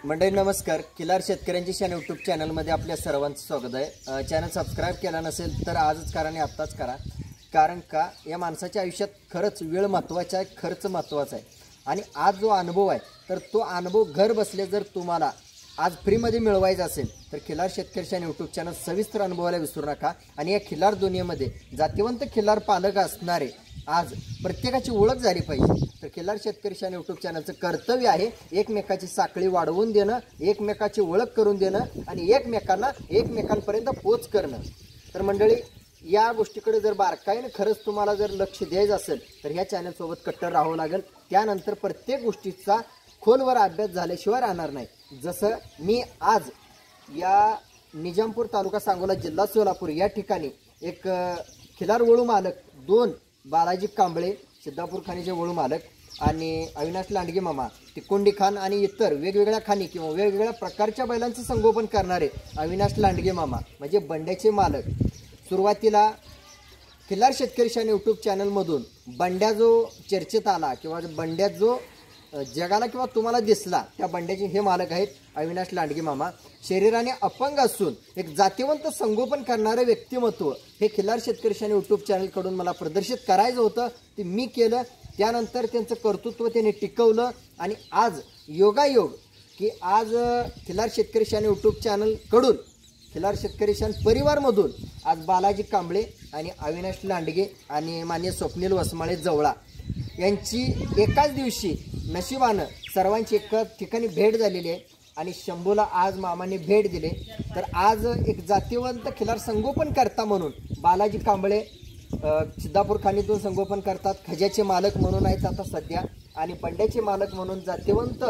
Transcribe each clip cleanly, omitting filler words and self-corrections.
मंडळी नमस्कार. खिलार शेतकऱ्यांची शान यूट्यूब चॅनलमध्ये आपल्या सर्वांचं स्वागत आहे. चॅनल सबस्क्राईब केला नसेल तर आजच करा आणि आत्ताच करा. कारण का या माणसाच्या आयुष्यात खरंच वेळ महत्त्वाचा आहे, खर्च महत्त्वाचा आहे. आणि आज जो अनुभव आहे तर तो अनुभव घर बसले जर तुम्हाला आज फ्रीमध्ये मिळवायचा असेल तर खिलार शेतकरी शान यूट्यूब चॅनल सविस्तर अनुभवायला विसरू नका. आणि या खिलार दुनियेमध्ये जातिवंत खिलार पालक असणारे आज प्रत्येकाची ओळख झाली पाहिजे. तर खिलार शेतकरी शान यूट्यूब चॅनलचं कर्तव्य आहे एकमेकाची साखळी वाढवून देणं, एकमेकाची ओळख करून देणं आणि एकमेकांपर्यंत पोच करणं. तर मंडळी या गोष्टीकडे जर बारकाईनं खरंच तुम्हाला जर लक्ष द्यायचं असेल तर ह्या चॅनलसोबत कट्टर राहावं लागेल. त्यानंतर प्रत्येक गोष्टीचा खोलवर अभ्यास झाल्याशिवाय राहणार नाही. जसं मी आज या निजामपूर तालुका सांगोला जिल्हा सोलापूर या ठिकाणी एक खिलार वळू मालक दोन बालाजी कांबळे सिद्धापूर खाणीचे वळू मालक आणि अविनाश लांडगे मामा तिकोंडी खान आणि इतर वेगवेगळ्या खाणी किंवा वेगवेगळ्या प्रकारच्या बैलांचं संगोपन करणारे अविनाश लांडगे मामा म्हणजे बंड्याचे मालक. सुरुवातीला खिलार शेतकरी शान यूट्यूब चॅनलमधून बंड्या जो चर्चेत आला किंवा बंड्या जो जगाला किंवा तुम्हाला दिसला त्या बंड्याचे हे मालक आहेत अविनाश लांडगे मामा. शरीराने अपंग असून एक जातिवंत संगोपन करणारे व्यक्तिमत्व हे खिलार शेतकरी शान यूट्यूब चॅनलकडून मला प्रदर्शित करायचं होतं, ते मी केलं. त्यानंतर त्यांचं कर्तृत्व त्यांनी टिकवलं आणि आज योगायोग की आज खिलार शेतकरी शान यूट्यूब चॅनलकडून खिलार शेतकरी शान परिवारमधून आज बालाजी कांबळे आणि अविनाश लांडगे आणि मान्य स्वप्नील वसमाळे जवळा यांची एकाच दिवशी नशिबानं सर्वांची एका ठिकाणी भेट झालेली आहे. आणि शंभूला आज मामाने भेट दिले. तर आज एक जातिवंत खिलार संगोपन करता म्हणून बालाजी कांबळे सिद्धापूर खाणीतून संगोपन करतात, खज्याचे मालक म्हणून आहेत आता सध्या, आणि पंड्याचे मालक म्हणून जातिवंत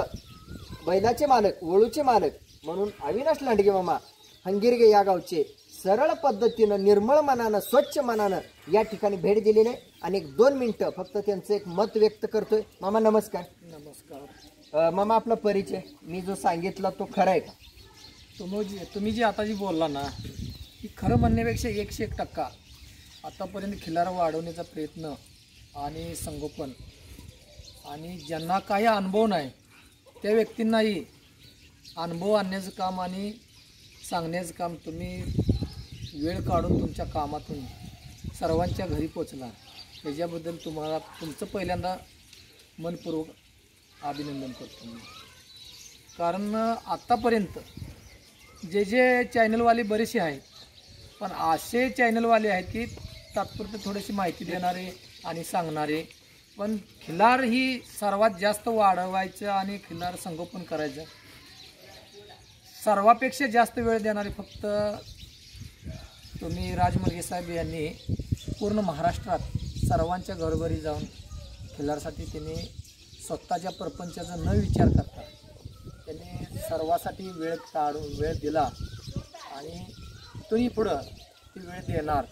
बैलाचे मालक वळूचे मालक म्हणून अविनाश लांडगे मामा हंगिरगे या गावचे सरळ पद्धतीनं निर्मळ मनानं स्वच्छ मनानं या ठिकाणी भेट दिलेली आहे. आणि 1-2 मिनटं फक्त त्यांचं एक मत व्यक्त करतोय. मामा नमस्कार. नमस्कार. मामा आपला परिचय मी जो सांगितला तो खरा आहे का? तुम्ही जे आता जी बोलला ना की खरं म्हणण्यापेक्षा 101% आतापर्यंत खिलार वाढवण्याचा प्रयत्न आणि संगोपन आणि ज्यांना काही अनुभव नाही त्या व्यक्तींनाही अनुभव आणण्याचं काम आणि सांगण्याचं काम तुम्ही वेळ काढून तुमच्या कामातून सर्वांच्या घरी पोचला त्याच्याबद्दल तुम्हाला तुमचं पहिल्यांदा मनपूर्वक अभिनंदन करतो मी. कारण आत्तापर्यंत जे चॅनलवाले बरेचसे आहेत पण असे चॅनलवाले आहेत की तात्पुरते थोडीशी माहिती देणारे आणि सांगणारे, पण खिलार ही सर्वात जास्त वाढवायचं आणि खिलार संगोपन करायचं सर्वापेक्षा जास्त वेळ देणारे फक्त तुम्ही राजमर्गे साहेब यांनी पूर्ण महाराष्ट्रात सर्वांच्या घरोघरी जाऊन खिलारसाठी त्यांनी स्वतःच्या परपंचाचा न विचार करता त्यांनी सर्वासाठी वेळ दिला आणि तुम्ही पुढं ती वेळ देणार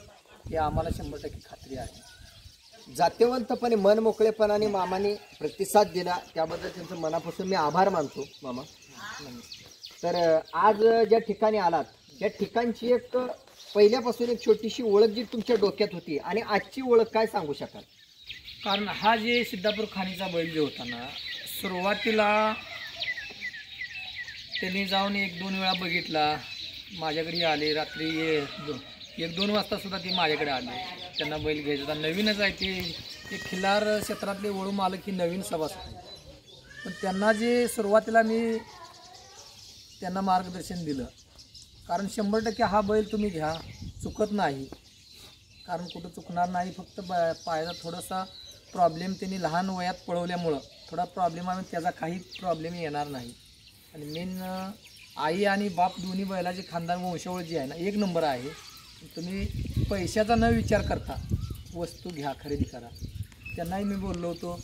हे आम्हाला 100% खात्री आहे. जातिवंतपणे मन मोकळेपणाने मामाने प्रतिसाद दिला त्याबद्दल त्यांचं मनापासून मी आभार मानतो मामा. तर आज ज्या ठिकाणी आलात त्या ठिकाणची एक पहिल्यापासून एक छोटीशी ओळख जी तुमच्या डोक्यात होती आणि आजची ओळख काय सांगू शकाल? कारण हा जे सिद्धापूर खाणीचा बैल जो होता ना सुरुवातीला त्यांनी जाऊन 1-2 वेळा बघितला, माझ्याकडे आले रात्री 1-2 वाजता सुद्धा ते माझ्याकडे आले. त्यांना बैल घ्यायचा होता, नवीनच आहे ते खिलार क्षेत्रातले वळू मालक ही नवीन सभासद. पण त्यांना जे सुरुवातीला मी त्यांना मार्गदर्शन दिलं कारण 100% हा बैल तुम्ही घ्या, चुकत नाही. कारण कुठं चुकणार नाही, फक्त पायाचा थोडासा प्रॉब्लेम त्यांनी लहान वयात पळवल्यामुळं थोडा प्रॉब्लेम आहे, त्याचा काही प्रॉब्लेम येणार नाही. आणि मेन आई आणि बाप दोन्ही बैलाचे खानदान वंशावळ जी आहे ना 1 नंबर आहे. तुम्ही पैशाचा न विचार करता वस्तू घ्या, खरेदी करा. त्यांनाही मी बोललो होतो.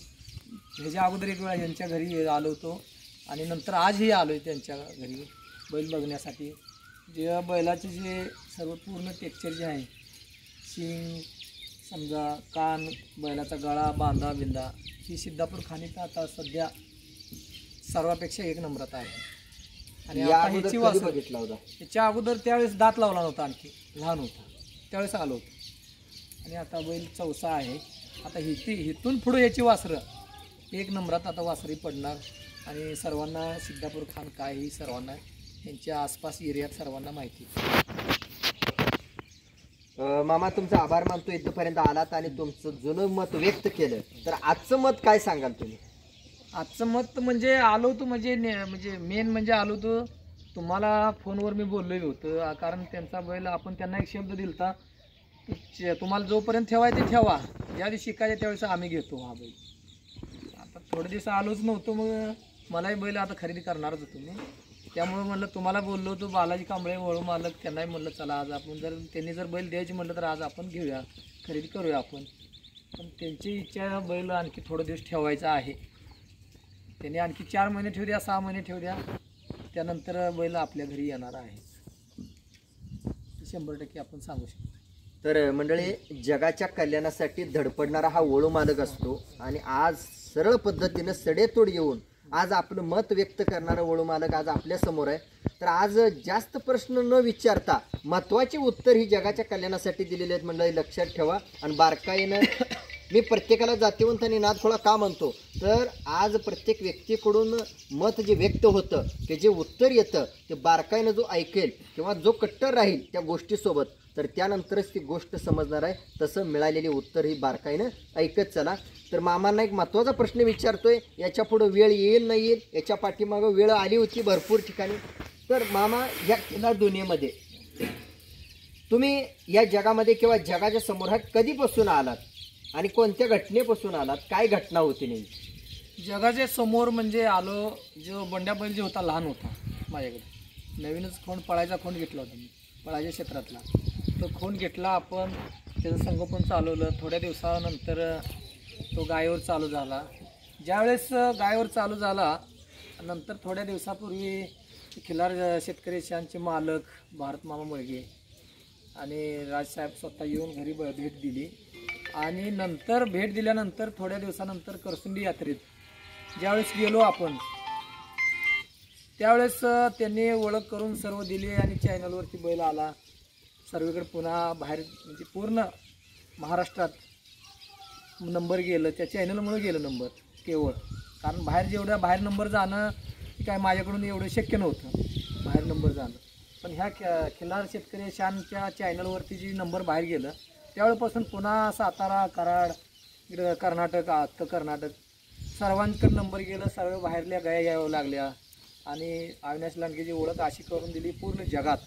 ह्याच्या अगोदर एक वेळा यांच्या घरी आलो होतो आणि नंतर आजही आलो आहे त्यांच्या घरी बैल बघण्यासाठी. जे बैलाचे जे सर्व पूर्ण टेक्चर जे आहे शिंग समजा कान बैलाचा गळा बांधा बिंदा ही सिद्धापूर खाणीचा आता सध्या सर्वापेक्षा 1 नंबरात आहे. आणि ह्याची वास बघितला होता त्याच्या अगोदर त्यावेळेस दात लावला नव्हता, आणखी लहान होता त्यावेळेस आलो होतो. आणि आता बैल चौसा आहे. आता इथून पुढे याची वासरं 1 नंबरात आता वासरी पडणार. आणि सर्वांना सिद्धापूर खान काय ही सर्वांना यांच्या आसपास एरियात सर्वांना माहिती आहे. मामा तुमचा आभार मानतो, इथपर्यंत आलात आणि तुमचं जुनं मत व्यक्त केलं. तर आजचं मत काय सांगाल तुम्ही? आजचं मत म्हणजे आलो होतो म्हणजे मेन म्हणजे आलो होतो तुम्हाला फोनवर मी बोललेलो होतं, कारण त्यांचा बैल आपण त्यांना एक शब्द दिलता तुम्हाला जोपर्यंत ठेवायचं ते ठेवा, ज्या दिवशी शिकायचं त्यावेळेस आम्ही घेतो हा बैल. आता थोडे दिवस आलोच नव्हतो, मग मलाही बैल आता खरेदी करणारच होतो मी, त्यामुळे म्हणलं तुम्हाला बोललो होतो बालाजी कांबळे वळू मालक त्यांनाही म्हणलं चला आज आपण त्यांनी जर बैल द्यायची म्हणलं तर आज आपण घेऊया, खरेदी करूया आपण. पण त्यांची इच्छा बैल आणखी थोडे दिवस ठेवायचा आहे. त्यांनी आणखी 4 महिने ठेवू द्या, 6 महिने ठेवू द्या, त्यानंतर बैल आपल्या घरी येणार आहे, 100% आपण सांगू शकतो. तर मंडळी, जगाच्या कल्याणासाठी धडपडणारा हा वळू मालक असतो आणि आज सरळ पद्धतीनं सडेतोड येऊन आज आपलं मत व्यक्त करणारा वळू मालक आज आपल्या समोर आहे. तर आज जास्त प्रश्न न विचारता महत्त्वाचे उत्तर ही जगाच्या कल्याणासाठी दिलेले आहेत. मंडळी लक्षात ठेवा. आणि बारकाईनं मी प्रत्येकाला जातीवंत आणि नादखोळा का म्हणतो, तर आज प्रत्येक व्यक्तीकडून मत जे व्यक्त होतं ते जे उत्तर येतं ते बारकाईनं जो ऐकेल किंवा जो कट्टर राहील त्या गोष्टीसोबत, तर त्यानंतरच ती गोष्ट समजणार आहे. तसं मिळालेली उत्तर ही बारकाईनं ऐकत चला. तर मामांना एक महत्त्वाचा प्रश्न विचारतोय, याच्या पुढं वेळ येईल नाही येईल, याच्या पाठीमागं वेळ आली होती भरपूर ठिकाणी. तर मामा, या खिलार दुनियेमध्ये तुम्ही या जगामध्ये किंवा जगाच्या समोर कधीपासून आलात आणि कोणत्या घटनेपासून आलात? काय घटना होती नेमकी? जगाच्या समोर म्हणजे आलो, जो बंड्या बैल जे होता लहान होता माझ्याकडे, नवीनच खोंड पळायचा खोंड घेतला होता मी पळायच्या क्षेत्रातला. तो खोंड घेतला आपण, त्याचं संगोपन चालवलं. थोड्या दिवसानंतर तो गायीवर चालू झाला. ज्यावेळेस गायीवर चालू झाला नंतर थोड्या दिवसापूर्वी खिलार शेतकरी शानचे मालक भारत मामा मुळगे आणि राजसाहेब स्वतः येऊन घरी भेट दिली. आणि नंतर भेट दिल्यानंतर थोड्या दिवसानंतर करसुंडी यात्रेत ज्यावेळेस गेलो आपण, त्यावेळेस त्यांनी ओळख करून सर्व दिली आणि चॅनलवरती बैल आला. सर्वीकडे पुन्हा बाहेर म्हणजे पूर्ण महाराष्ट्रात नंबर गेलं, त्या चॅनलमुळे गेलं नंबर केवळ. कारण बाहेर नंबर जाणं काय माझ्याकडून एवढं शक्य नव्हतं बाहेर नंबर जाणं. पण ह्या खिलार शेतकरी शानच्या चॅनलवरती जी नंबर बाहेर गेलं त्यावेळेपासून पुन्हा सातारा, कराड, इकडं कर्नाटक सर्वांकडे नंबर गेलं. सर्व बाहेरल्या गाया यावं लागल्या आणि अविनाश लांडगेची ओळख अशी करून दिली पूर्ण जगात.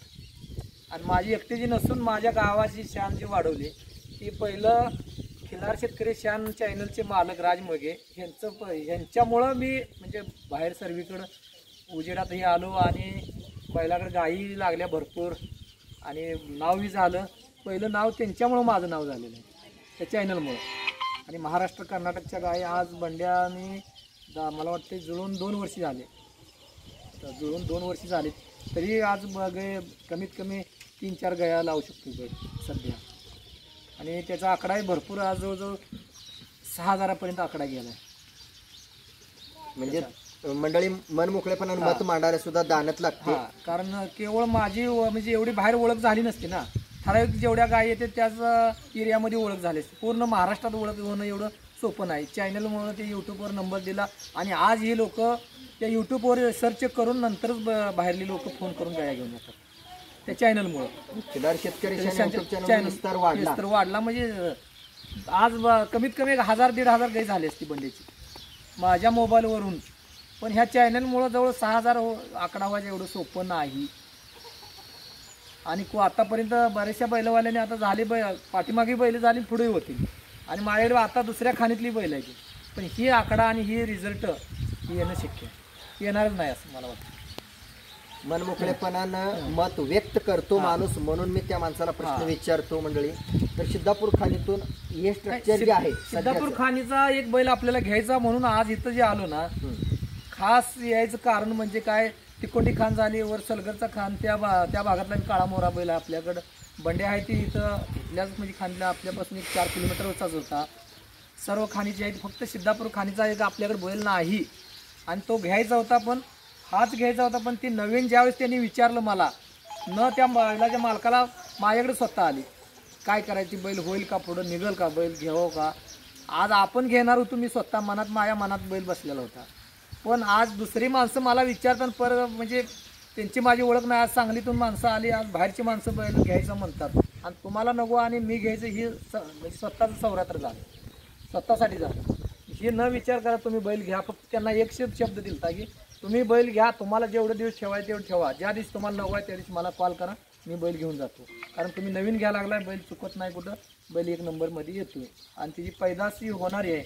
आणि माझी एकटीची नसून माझ्या गावाची शान जी वाढवली ती पहिलं खिलार शेतकरी शान चॅनलचे मालक राज मुळगे ह्यांच्यामुळं मी म्हणजे बाहेर सर्वीकडं उजेडातही आलो आणि बैलाकडे गायी लागल्या भरपूर आणि नावही झालं. पहिलं नाव त्यांच्यामुळं माझं नाव झालेलं आहे त्या चॅनलमुळं. आणि महाराष्ट्र कर्नाटकच्या गायी आज बंड्याने मला वाटते जुळून 2 वर्ष झाले, तरी आज कमीत कमी 3-4 गाया लावू शकतो बैल सध्या. आणि त्याचा आकडाही भरपूर, आज जवळजवळ 6,000पर्यंत आकडा गेला आहे. म्हणजे मंडळी मनमोकळेपणाने मत मांडायला सुद्धा दानत लागते. कारण केवळ माझी म्हणजे एवढी बाहेर ओळख झाली नसते ना, ठराविक जेवढ्या गायी येते त्याच एरियामध्ये ओळख झाली असते. पूर्ण महाराष्ट्रात ओळख होणं एवढं सोपं नाही. चॅनलमुळे ते यूट्यूबवर नंबर दिला आणि आज ही लोक त्या यूट्यूबवर सर्च करून नंतरच बाहेरली लोक फोन करून गाया घेऊन येतात त्या चॅनलमुळं. खिलार शेतकरी विस्तार वाढला म्हणजे आज कमीत कमी 1000-1,500 गाई झाली असती बंड्याची माझ्या मोबाईलवरून. पण ह्या चॅनलमुळं जवळ 6,000 आकडा व्हायचं एवढं सोपं नाही. आणि आतापर्यंत बऱ्याचशा बैलवाल्याने आता झाली पाठीमागे बैल झाली पुढे होती आणि माझ्याकडे आता दुसऱ्या खाणीतली बैल आहे. पण ही आकडा आणि ही रिझल्ट येणं शक्य येणारच नाही असं मला वाटतं. मनमोकळेपणानं मत व्यक्त करतो माणूस, म्हणून मी त्या माणसाला प्रश्न विचारतो. मंडळी, तर सिद्धापूर खाणीतून हे स्ट्रक्चर जे आहे, सिद्धापूर खाणीचा एक बैल आपल्याला घ्यायचा म्हणून आज इथं जे आलो ना, खास यायचं कारण म्हणजे काय, तिकोंडी खान झाली, वर सलगरचा खान, त्या भागातला काळा मोरा बैल आहे आपल्याकडं. बंड्या आहे ती इथं इथल्याच म्हणजे खाणीला आपल्यापासून एक 4 किलोमीटरचाच होता. सर्व खाणीची आहेत, फक्त सिद्धापूर खाणीचा एक आपल्याकडे बैल नाही आणि तो घ्यायचा होता. पण हाच घ्यायचा होता, पण ती नवीन ज्यावेळेस त्यांनी विचारलं मला, न त्या बैलाच्या मालकाला माझ्याकडे स्वतः आली, काय करायची, बैल होईल का, पुढं निघेल का, बैल घ्यावं का. आज आपण घेणार होतो, मी स्वतः माझ्या मनात बैल बसलेला होता. पण आज दुसरी माणसं मला विचारतात पर म्हणजे त्यांची माझी ओळख नाही. आज सांगलीतून माणसं आली, आज बाहेरची माणसं बैल घ्यायचं म्हणतात आणि तुम्हाला नको आणि मी घ्यायचं ही म्हणजे स्वतःचं सौरात्र झालं, स्वतःसाठी झालं. हे न विचार करा तुम्ही बैल घ्या. फक्त त्यांना एक शब्द दिलता की तुम्ही बैल घ्या, तुम्हाला जेवढे दिवस ठेवायचे तेवढं ठेवा, ज्या दिवशी तुम्हाला नको आहे त्या दिवशी मला कॉल करा, मी बैल घेऊन जातो. कारण तुम्ही नवीन घ्यायला लागलाय, बैल चुकत नाही कुठं, बैल 1 नंबरमध्ये येतो आणि त्याची पैदाशी होणारी आहे.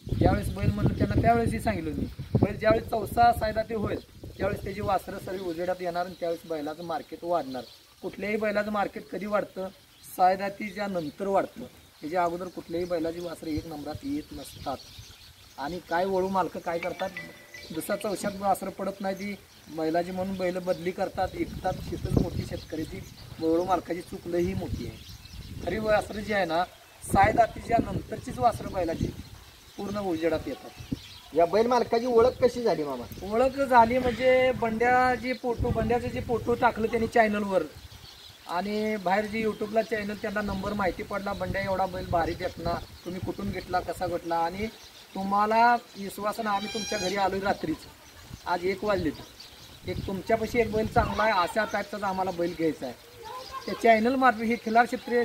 ज्यावेळेस बैल म्हणलं त्यांना त्यावेळेसही सांगितलं मी, बैल ज्यावेळेस चौसा सायदा ते होईल त्यावेळेस त्याची वासरं सगळी उजेडात येणार आणि त्यावेळेस बैलाचं मार्केट वाढणार. कुठल्याही बैलाचं मार्केट कधी वाढतं? सायदातीच्या नंतर वाढतं. त्याच्या अगोदर कुठल्याही बैलाची वासरं 1 नंबरात येत नसतात. आणि काय वळू मालकं काय करतात, दुसरा चौशात वासरं पडत नाही, ती बैलाची म्हणून बैल बदली करतात, विकतात. शेतच मोठी शेतकऱ्याची वळू मालकाची चूक लई मोठी आहे. खरी वासरं जी आहे ना, सायदातीच्या नंतरचीच वासरं बैलाची पूर्ण उजेडात येतात. या बैल मालकाची ओळख कशी झाली मामा? ओळख झाली म्हणजे बंड्याचे जे फोटो टाकलं त्यांनी चॅनलवर आणि बाहेर जे यूट्यूबला चॅनल त्यांना नंबर माहिती पडला, बंड्या एवढा बैल भारी भेटणार, तुम्ही कुठून घेतला, कसा घेतला. आणि तुम्हाला विश्वासानं आम्ही तुमच्या घरी आलो रात्रीच, आज 1 वाजलेत. एक तुमच्यापाशी एक बैल चांगला आहे अशा टाईपचाच आम्हाला बैल घ्यायचा आहे. त्या चॅनल मार्फत हे खिलार क्षेत्रीय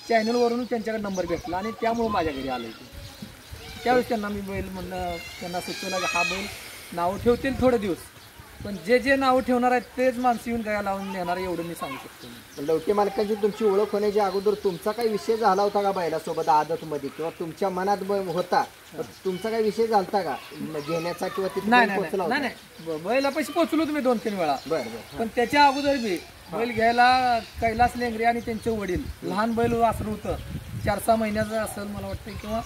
चॅनलवरून त्यांच्याकडे नंबर भेटला आणि त्यामुळे माझ्या घरी आलो होते. त्यावेळेस त्यांना मी बैल म्हणलं, त्यांना सुचवलं की हा बैल नावं ठेवतील थोडे दिवस, पण जे नावं ठेवणार आहेत तेच माणसं येऊन गाया लावून नेणार, एवढं मी सांगू शकतो. लवटे मालकाची तुमची ओळख होण्याच्या अगोदर तुमचा काही विषय झाला होता का बैलासोबत आदतमध्ये, किंवा तुमच्या मनात होता तुमचा काही विषय झालता का घेण्याचा किंवा नाही बैलापाशी पोचलो तुम्ही 2-3 वेळा. बरं. पण त्याच्या अगोदर बी बैल घ्यायला कैलास लेंगरे आणि त्यांचे वडील, लहान बैल वासरू होतं 4-6 महिन्याचं असेल मला वाटतं, किंवा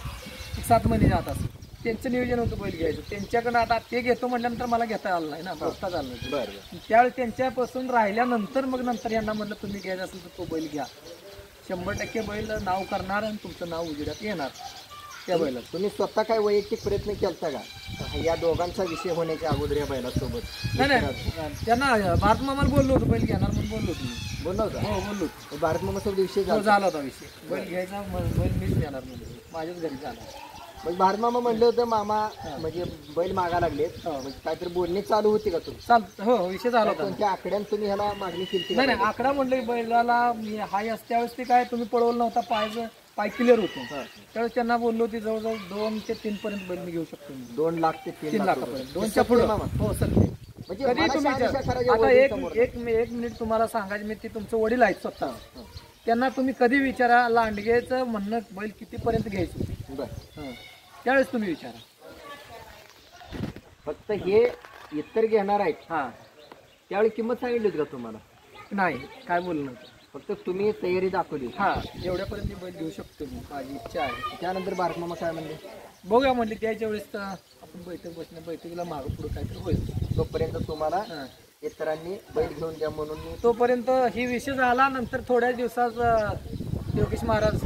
7 महिने जात असेल, त्यांचं नियोजन होतं बैल घ्यायचं. त्यांच्याकडनं आता ते घेतो म्हटल्यानंतर मला घेता आलं नाही ना, बघता झालं नाही. बरं. त्यावेळी त्यांच्यापासून राहिल्यानंतर मग नंतर यांना म्हटलं तुम्ही घ्यायचं असेल तर तो बैल घ्या, 100% बैल नाव करणार आणि तुमचं नाव उजेडात येणार त्या बैलात. तुम्ही स्वतः काय वैयक्तिक प्रयत्न केलता का या दोघांचा विषय होण्याच्या अगोदर या बैलासोबत? नाही त्यांना भारत मामाला बोललो होतो बैल घेणार म्हणून बोललो होतो. बोलला होता? हो बोललो होतो. भारत मामासोबत विषय झाला होता विषय, बैल घ्यायचा, बैल मीच घेणार म्हणजे माझ्याच घरी झाला. मग भारत मामा म्हणलं होतं मामा म्हणजे बैल मागा लागलेत, काहीतरी बोलणी चालू होती का तुम्ही? चालतं हो, विषय झाला होता. कोणत्या आकड्यान तुम्ही ह्याला मागणी केली? नाही आकडा म्हणलं बैलाला मी हाय असते त्यावेळेस ते काय तुम्ही पळवलं नव्हता, पाय क्लिअर होतो त्यावेळेस त्यांना बोललो होती जवळजवळ 2 ते 3 पर्यंत बैल मी घेऊ शकतो. 2 लाख ते 3 लाखापर्यंत 2च्या पुढे हो सर. म्हणजे कधी तुम्ही आता एक मिनिट तुम्हाला सांगायचं मी, ते तुमचं वडील आहेत स्वतः, त्यांना तुम्ही कधी विचारा लांडगेचं म्हणणं बैल कितीपर्यंत घ्यायचं बरं त्यावेळेस तुम्ही विचारा. फक्त हे इतर घेणार आहेत हां त्यावेळी किंमत सांगितली होती का तुम्हाला? नाही काय बोललं नव्हतं, फक्त तुम्ही तयारी दाखवली. हां एवढ्यापर्यंत बैल घेऊ शकतो मी, माझी इच्छा आहे. त्यानंतर भारत मामा काय म्हणले? बघूया म्हणले त्याच्या वेळेस तर आपण बैठकीला मागं पुढं काहीतरी होईल. तोपर्यंत तुम्हाला इतरांनी बैल घेऊन द्या म्हणून तोपर्यंत ही विषय झाला. नंतर थोड्या दिवसात योगेश महाराज